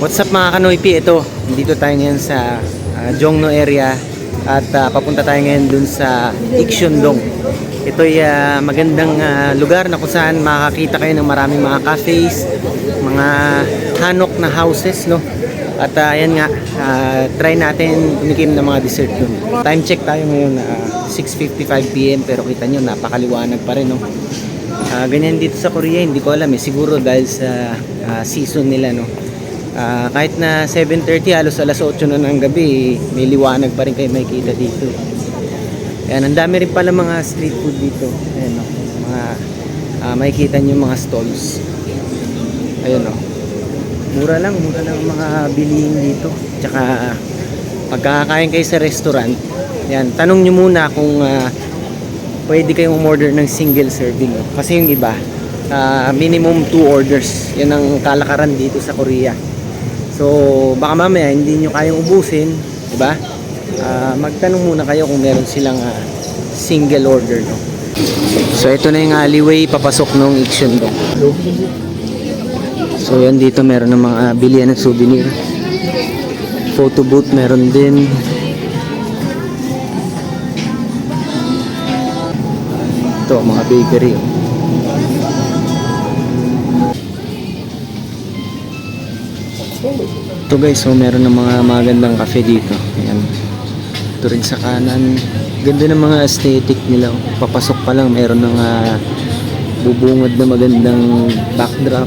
What's up mga Kanoypi? Ito, dito tayo ngayon sa Jongno area at papunta tayo ngayon dun sa Iksyondong. Ito'y magandang lugar na kung saan makakita kayo ng maraming mga cafes, mga hanok na houses, no? At yan nga, try natin tumikim ng mga dessert dun. Time check tayo ngayon, 6:55 PM, pero kita nyo, napakaliwanag pa rin, no? Ganyan dito sa Korea, hindi ko alam eh, siguro dahil sa season nila, no? Kahit na 7:30, halos alas 8 na ng gabi, may liwanag pa rin kayo makikita dito. Ayan, ang dami rin pala mga street food dito. Ayan, no? Mga makikita nyo mga stalls. Ayan, no? Mura lang ang mga bilihin dito. Tsaka pagkakain kayo sa restaurant, ayan, tanong nyo muna kung pwede kayong umorder ng single serving, no? Kasi yung iba, minimum 2 orders. Yan ang kalakaran dito sa Korea. So baka mamaya hindi nyo kayang ubusin, diba? Magtanong muna kayo kung meron silang single order, no? So ito na yung alleyway papasok nung Iksyondong. So yan, dito meron ng mga bilihan ng souvenir. Photo booth meron din. Ito mga bakery. Ito guys, so meron ng mga magandang cafe dito. Ayan. Ito rin sa kanan. Ganda ng mga aesthetic nila. Papasok pa lang meron ng bubungad na magandang backdrop,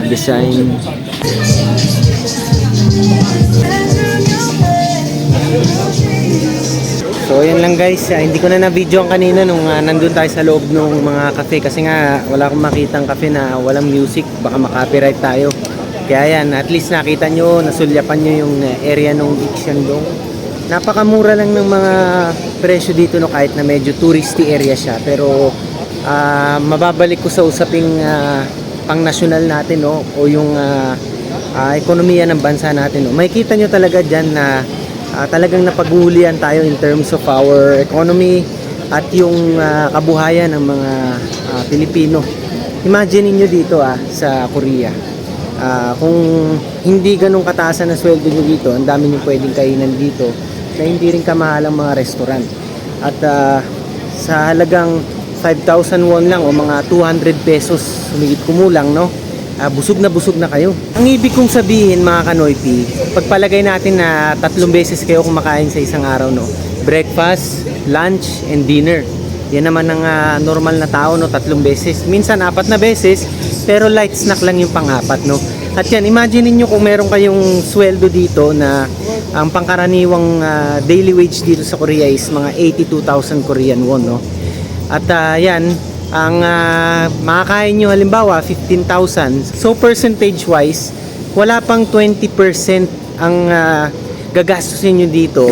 design. So ayan lang guys, hindi ko na na-video ang kanina nung nandun tayo sa loob ng mga cafe kasi nga wala akong makitang cafe na walang music, baka makapiright tayo. Kaya yan, at least nakita nyo, nasulyapan nyo yung area ng Iksyondong. Napakamura lang ng mga presyo dito, no, kahit na medyo touristy area siya. Pero mababalik ko sa usaping pang-national natin, no, o yung ekonomiya ng bansa natin. No. Makikita nyo talaga dyan na talagang napaghuhulihan tayo in terms of our economy at yung kabuhayan ng mga Pilipino. Imagine niyo dito sa Korea. Kung hindi ganun kataasan ng sweldo nyo dito, ang dami nyo pwedeng kainan dito na hindi rin kamahalang mga restaurant. At sa halagang 5,000 won lang o mga 200 pesos humigit kumulang, no? Busog na kayo. Ang ibig kong sabihin mga Kanoypi, pagpalagay natin na 3 beses kayo kumakain sa isang araw, no? Breakfast, lunch, and dinner. Yan naman ang normal na tao, no? 3 beses. Minsan 4 na beses, pero light snack lang yung pang-4, no? At yan, imagine niyo kung meron kayong sweldo dito na ang pangkaraniwang daily wage dito sa Korea is mga 82,000 Korean won, no? At yan, ang makakain nyo halimbawa 15,000. So percentage wise, wala pang 20% ang gagastusin nyo dito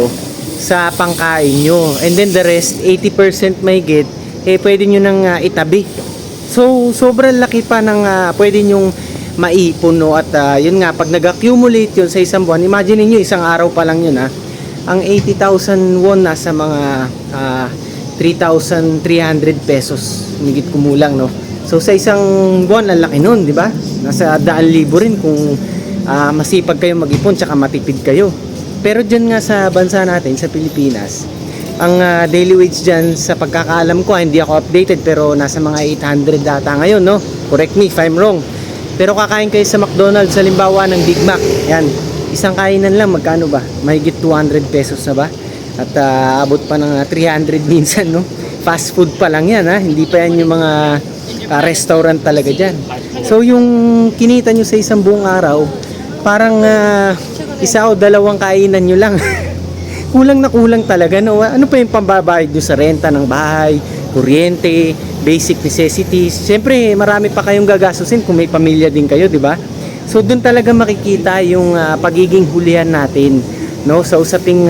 sa pangkain nyo. And then the rest, 80% may get, pwede nyo nang itabi. So sobrang laki pa ng pwede nyong maipon, no? At yun nga, pag nag-accumulate yun sa isang buwan, imagine niyo isang araw pa lang yun, ang 80,000 won nasa mga 3,300 pesos higit kumulang, no? So sa isang buwan ang laki nun, di ba? Nasa 100,000 rin kung masipag kayo mag-ipon tsaka matipid kayo. Pero dyan nga sa bansa natin, sa Pilipinas, ang daily wage dyan, sa pagkakaalam ko, hindi ako updated, pero nasa mga 800 data ngayon, no? Correct me if I'm wrong. Pero kakain kayo sa McDonald's, halimbawa ng Big Mac, yan, isang kainan lang, magkano ba? Mahigit 200 pesos na ba? At abot pa ng 300 minsan, no? Fast food pa lang yan, hindi pa yan yung mga restaurant talaga dyan. So yung kinita nyo sa isang buong araw, parang isa o dalawang kainan nyo lang. Kulang na kulang talaga, no? Ano pa yung pambabayad nyo sa renta ng bahay, kuryente, basic necessities? Siyempre marami pa kayong gagastusin kung may pamilya din kayo, di ba? So doon talaga makikita yung pagiging hulihan natin, no, sa usaping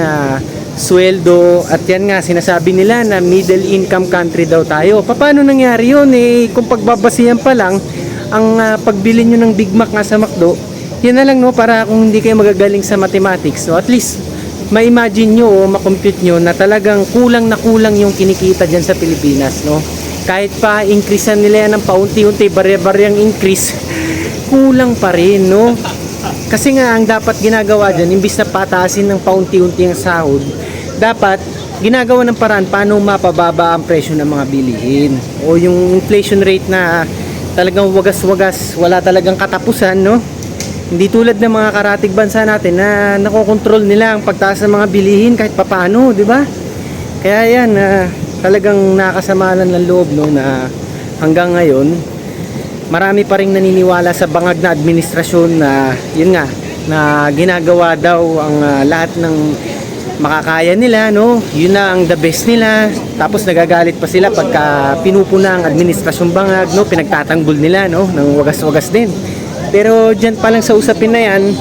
sweldo. At yan nga, sinasabi nila na middle income country daw tayo. Paano nangyari yun? Kung pagbabasihan pa lang ang pagbili nyo ng Big Mac nga sa McDo, yan na lang, no, para kung hindi kayo magagaling sa mathematics, so at least ma-imagine nyo o ma-compute nyo na talagang kulang na kulang yung kinikita dyan sa Pilipinas, no? Kahit pa increasean nila yan ng paunti-unti, barya-baryang increase, kulang pa rin, no? Kasi nga ang dapat ginagawa dyan, imbis na pataasin ng paunti-unti ang sahod, dapat ginagawa ng paraan paano mapababa ang presyo ng mga bilihin. O yung inflation rate na talagang wagas-wagas, wala talagang katapusan, no? Hindi tulad ng mga karatig bansa natin na nakokontrol nila ang pagtaas ng mga bilihin kahit papaano, di ba? Kaya yan, talagang nakakasama lang ng loob, no, na hanggang ngayon marami pa ring naniniwala sa bangag na administrasyon na yun nga, na ginagawa daw ang lahat ng makakaya nila, no? Yun na ang the best nila. Tapos nagagalit pa sila pagka pinupuna ang administrasyong bangag, no? Pinagtatanggol nila, no? Nang wagas-wagas din. Pero dyan pa lang sa usapin na yan,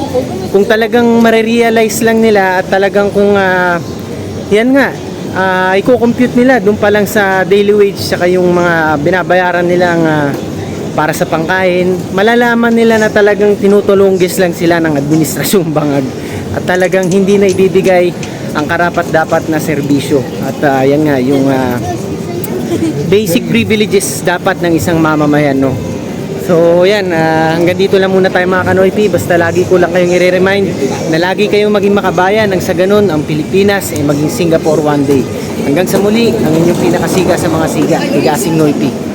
kung talagang marirealize lang nila at talagang kung yan nga, i-compute nila doon pa lang sa daily wage saka yung mga binabayaran nilang para sa pangkain, malalaman nila na talagang tinutulunggis lang sila ng administrasyong bangag at talagang hindi na ibibigay ang karapat-dapat na serbisyo. At yan nga, yung basic privileges dapat ng isang mamamayan, no? So yan, hanggang dito lang muna tayo mga Kanoypi. Basta lagi ko lang kayong i-remind na lagi kayong maging makabayan nang sa ganun ang Pilipinas ay maging Singapore one day. Hanggang sa muli, ang inyong pinakasiga sa mga siga, Tigasing Noypi.